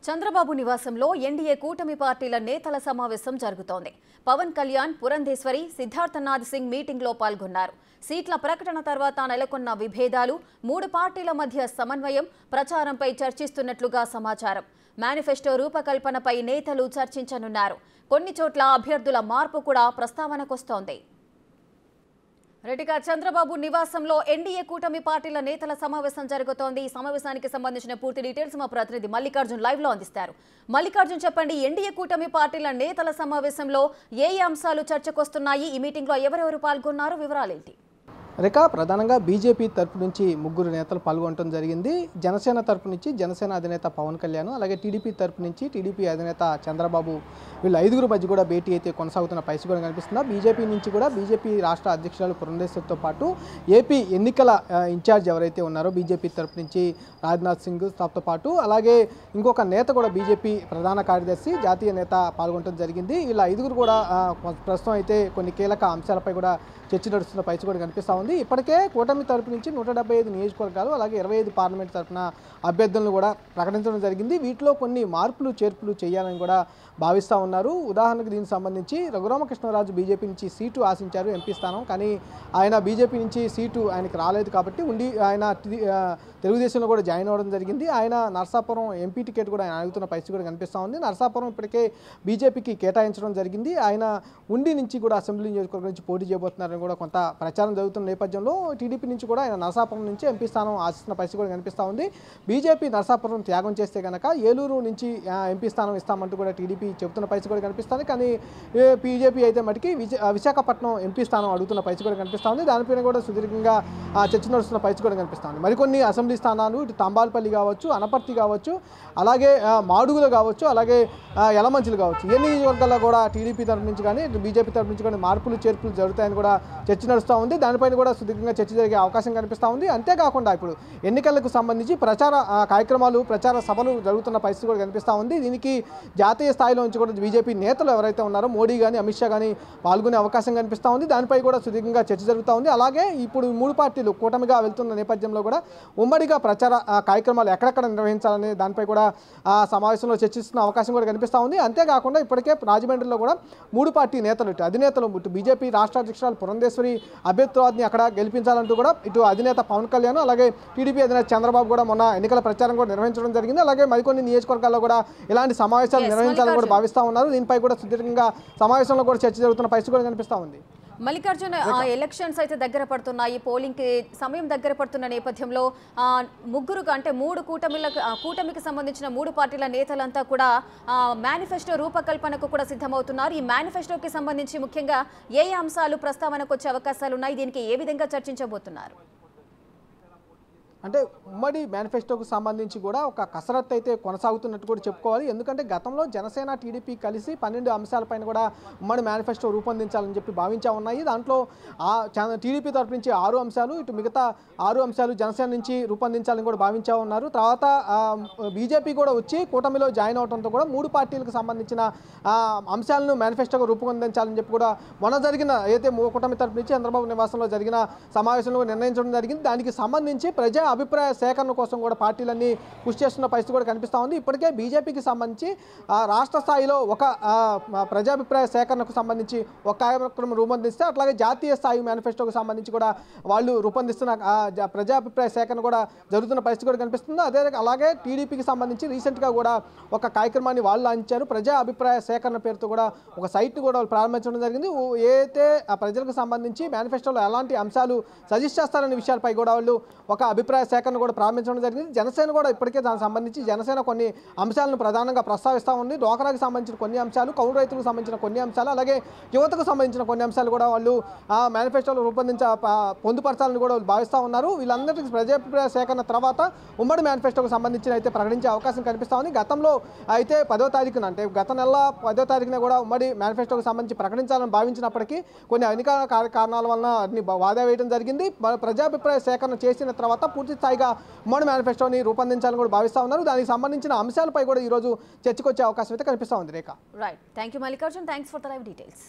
చంద్రబాబు నివాసంలో ఎన్డీఏ కూటమి పార్టీల నేతల సమావేశం జరుగుతోంది. పవన్ కళ్యాణ్, పురంధేశ్వరి, సిద్ధార్థనాథ్ సింగ్ మీటింగ్లో పాల్గొన్నారు. సీట్ల ప్రకటన తర్వాత నెలకొన్న విభేదాలు, మూడు పార్టీల మధ్య సమన్వయం, ప్రచారంపై చర్చిస్తున్నట్లుగా సమాచారం. మేనిఫెస్టో రూపకల్పనపై నేతలు చర్చించనున్నారు. కొన్ని చోట్ల అభ్యర్థుల మార్పు కూడా ప్రస్తావనకొస్తోంది. రెడ్డిగా చంద్రబాబు నివాసంలో ఎన్డీఏ కూటమి పార్టీల నేతల సమావేశం జరుగుతోంది. ఈ సమావేశానికి సంబంధించిన పూర్తి డీటెయిల్స్ మా ప్రతినిధి మల్లికార్జున్ లైవ్ లో అందిస్తారు. మల్లికార్జున్, చెప్పండి, ఎన్డీఏ కూటమి పార్టీల నేతల సమావేశంలో ఏ అంశాలు చర్చకొస్తున్నాయి? ఈ మీటింగ్ లో ఎవరెవరు పాల్గొన్నారు? వివరాలేంటి? రేఖ, ప్రధానంగా బీజేపీ తరపు నుంచి ముగ్గురు నేతలు పాల్గొనడం జరిగింది. జనసేన తరపు నుంచి జనసేన అధినేత పవన్ కళ్యాణ్, అలాగే టీడీపీ తరపు నుంచి టీడీపీ అధినేత చంద్రబాబు, వీళ్ళు ఐదుగురు మధ్య కూడా భేటీ అయితే కొనసాగుతున్న పరిస్థితి కూడా కనిపిస్తుంది. బీజేపీ నుంచి కూడా బీజేపీ రాష్ట్ర అధ్యక్షురాలు పురంధేశ్వరితో పాటు ఏపీ ఎన్నికల ఇన్ఛార్జ్ ఎవరైతే ఉన్నారో బీజేపీ తరపు నుంచి రాజ్నాథ్ సింగ్ తో పాటు, అలాగే ఇంకొక నేత కూడా బీజేపీ ప్రధాన కార్యదర్శి, జాతీయ నేత పాల్గొనడం జరిగింది. వీళ్ళ ఐదుగురు కూడా ప్రస్తుతం అయితే కొన్ని కీలక అంశాలపై కూడా చర్చ నడుస్తున్న పరిస్థితి కూడా కనిపిస్తూ ఉంది. ఇప్పటికే కూటమి తరపు నుంచి 175 నియోజకవర్గాలు, అలాగే 25 పార్లమెంట్ తరఫున అభ్యర్థులను కూడా ప్రకటించడం జరిగింది. వీటిలో కొన్ని మార్పులు చేర్పులు చేయాలని కూడా భావిస్తూ ఉన్నారు. ఉదాహరణకు దీనికి సంబంధించి రఘురామకృష్ణరాజు బీజేపీ నుంచి సీటు ఆశించారు, ఎంపీ స్థానం. కానీ ఆయన బీజేపీ నుంచి సీటు ఆయనకు రాలేదు కాబట్టి ఆయన తెలుగుదేశంలో కూడా జాయిన్ అవ్వడం జరిగింది. ఆయన నర్సాపురం ఎంపీ టికెట్ కూడా ఆయన అడుగుతున్న పరిస్థితి కూడా కనిపిస్తూ ఉంది. నర్సాపురం ఇప్పటికే బీజేపీకి కేటాయించడం జరిగింది. ఆయన ఉండి నుంచి కూడా అసెంబ్లీ నియోజకవర్గం నుంచి పోటీ చేయబోతున్నారని కూడా కొంత ప్రచారం జరుగుతున్న నేపథ్యంలో టీడీపీ నుంచి కూడా ఆయన నర్సాపురం నుంచి ఎంపీ స్థానం ఆశిస్తున్న పరిస్థితి కూడా కనిపిస్తూ ఉంది. బీజేపీ నర్సాపురం త్యాగం చేస్తే కనుక ఏలూరు నుంచి ఎంపీ స్థానం ఇస్తామంటూ కూడా టీడీపీ చెబుతున్న పరిస్థితి కూడా కనిపిస్తుంది. కానీ బీజేపీ అయితే మటుకి విశాఖపట్నం ఎంపీ స్థానం అడుగుతున్న పరిస్థితి కూడా కనిపిస్తూ ఉంది. దానిపైన కూడా సుదీర్ఘంగా చర్చ నడుస్తున్న పరిస్థితి కూడా కనిపిస్తుంది. మరికొన్ని అసెంబ్లీ స్థానాలు ఇటు తంబాలపల్లి కావచ్చు, అనపర్తి కావచ్చు, అలాగే మాడుగులు కావచ్చు, అలాగే యలమంచిలు కావచ్చు, ఏ నియోజకవర్గాల్లో కూడా టీడీపీ తరఫు నుంచి కానీ బీజేపీ తరఫు నుంచి కానీ మార్పులు చేర్పులు జరుగుతాయని కూడా చర్చ నడుస్తూ ఉంది. దానిపైన కూడా సుదీర్ఘంగా చర్చ జరిగే అవకాశం కనిపిస్తూ ఉంది. అంతేకాకుండా ఇప్పుడు ఎన్నికలకు సంబంధించి ప్రచార కార్యక్రమాలు, ప్రచార సభలు జరుగుతున్న పరిస్థితి కూడా కనిపిస్తూ ఉంది. దీనికి జాతీయ స్థాయిలో నుంచి కూడా బీజేపీ నేతలు ఎవరైతే ఉన్నారో మోడీ కానీ అమిత్ షా కానీ పాల్గొనే అవకాశం కనిపిస్తూ ఉంది. దానిపై కూడా సుదీర్ఘంగా చర్చ జరుగుతూ ఉంది. అలాగే ఇప్పుడు మూడు పార్టీలు కూటమిగా వెళ్తున్న నేపథ్యంలో కూడా ఉమ్మడిగా ప్రచార కార్యక్రమాలు ఎక్కడెక్కడ నిర్వహించాలనే దానిపై కూడా సమావేశంలో చర్చిస్తున్న అవకాశం కూడా కనిపిస్తూ ఉంది. అంతేకాకుండా ఇప్పటికే రాజమండ్రిలో కూడా మూడు పార్టీ నేతలు, ఇటు అధినేతలు, ఇటు బీజేపీ రాష్ట్ర అధ్యక్షురాలు పురంధేశ్వరి అభ్యర్థిని అక్కడ గెలిపించాలంటూ కూడా ఇటు అధినేత పవన్ కళ్యాణ్, అలాగే టీడీపీ అధినేత చంద్రబాబు కూడా మొన్న ఎన్నికల ప్రచారం కూడా నిర్వహించడం జరిగింది. అలాగే మరికొన్ని నియోజకవర్గాల్లో కూడా ఇలాంటి సమావేశాలు నిర్వహించాలని కూడా భావిస్తూ ఉన్నారు. దీనిపై కూడా సుదీర్ఘంగా సమావేశంలో కూడా చర్చ జరుగుతున్న పరిస్థితి కూడా కనిపిస్తూ ఉంది. మల్లికార్జున్, ఎలక్షన్స్ అయితే దగ్గర పడుతున్నాయి, పోలింగ్కి సమయం దగ్గర పడుతున్న నేపథ్యంలో మూడు కూటమికి సంబంధించిన మూడు పార్టీల నేతలంతా కూడా మేనిఫెస్టో రూపకల్పనకు కూడా సిద్ధమవుతున్నారు. ఈ మేనిఫెస్టోకి సంబంధించి ముఖ్యంగా ఏ అంశాలు ప్రస్తావనకు వచ్చే అవకాశాలు ఉన్నాయి? దీనికి ఏ విధంగా చర్చించబోతున్నారు? అంటే ఉమ్మడి మేనిఫెస్టోకు సంబంధించి కూడా ఒక కసరత్తు అయితే కొనసాగుతున్నట్టు కూడా చెప్పుకోవాలి. ఎందుకంటే గతంలో జనసేన టీడీపీ కలిసి 12 అంశాలపైన కూడా ఉమ్మడి మేనిఫెస్టో రూపొందించాలని చెప్పి భావించా ఉన్నాయి. దాంట్లో టీడీపీ తరపు నుంచి 6 అంశాలు, ఇటు మిగతా 6 అంశాలు జనసేన నుంచి రూపొందించాలని కూడా భావించా ఉన్నారు. తర్వాత బీజేపీ కూడా వచ్చి కూటమిలో జాయిన్ అవడంతో కూడా మూడు పార్టీలకు సంబంధించిన అంశాలను మేనిఫెస్టోగా రూపొందించాలని చెప్పి కూడా మొన్న జరిగిన అయితే కూటమి తరపు నుంచి చంద్రబాబు నివాసంలో జరిగిన సమావేశంలో నిర్ణయించడం జరిగింది. దానికి సంబంధించి ప్రజా అభిప్రాయ సేకరణ కోసం కూడా పార్టీలన్నీ కృషి చేస్తున్న పరిస్థితి కూడా కనిపిస్తూ ఉంది. ఇప్పటికే బీజేపీకి సంబంధించి రాష్ట్ర స్థాయిలో ఒక ప్రజాభిప్రాయ సేకరణకు సంబంధించి ఒక కార్యక్రమం రూపొందిస్తే, అట్లాగే జాతీయ స్థాయి మేనిఫెస్టోకి సంబంధించి కూడా వాళ్ళు రూపొందిస్తున్న ప్రజాభిప్రాయ సేకరణ కూడా జరుగుతున్న పరిస్థితి కూడా కనిపిస్తుంది. అలాగే టీడీపీకి సంబంధించి రీసెంట్గా కూడా ఒక కార్యక్రమాన్ని వాళ్ళు లాంచారు. ప్రజా అభిప్రాయ సేకరణ పేరుతో కూడా ఒక సైట్ని కూడా వాళ్ళు ప్రారంభించడం జరిగింది. ఏదైతే ప్రజలకు సంబంధించి మేనిఫెస్టోలో ఎలాంటి అంశాలు సజెస్ట్ చేస్తారనే విషయాలపై కూడా వాళ్ళు ఒక అభిప్రాయ సేకరణ కూడా ప్రారంభించడం జరిగింది. జనసేన కూడా ఇప్పటికే దానికి సంబంధించి జనసేన కొన్ని అంశాలను ప్రధానంగా ప్రస్తావిస్తూ ఉంది. డోకరాకు సంబంధించిన కొన్ని అంశాలు, కౌలు రైతులకు సంబంధించిన కొన్ని అంశాలు, అలాగే యువతకు సంబంధించిన కొన్ని అంశాలు కూడా వాళ్ళు మేనిఫెస్టోలో పొందుపరచాలని కూడా భావిస్తూ ఉన్నారు. వీళ్ళందరికీ ప్రజాభిప్రాయ సేకరణ తర్వాత ఉమ్మడి మేనిఫెస్టోకు సంబంధించి అయితే ప్రకటించే అవకాశం కనిపిస్తూ ఉంది. గతంలో అయితే 10వ తారీఖున, అంటే గత నెల 10వ తారీఖున కూడా ఉమ్మడి మేనిఫెస్టోకు సంబంధించి ప్రకటించాలని భావించినప్పటికీ కొన్ని ఎన్నికల కారణాల వలన అన్ని వాయిదా వేయడం జరిగింది. ప్రజాభిప్రాయ సేకరణ చేసిన తర్వాత పూర్తి స్థాయిగా ఉమ్మడి మేనిఫెస్టోని రూపొందించాలని కూడా భావిస్తూ ఉన్నారు. దానికి సంబంధించిన అంశాలపై కూడా ఈ రోజు చర్చకొచ్చే అవకాశం అయితే కనిపిస్తూ ఉంది. Rekha, right, thank you Mallikarjun, thanks for the live details.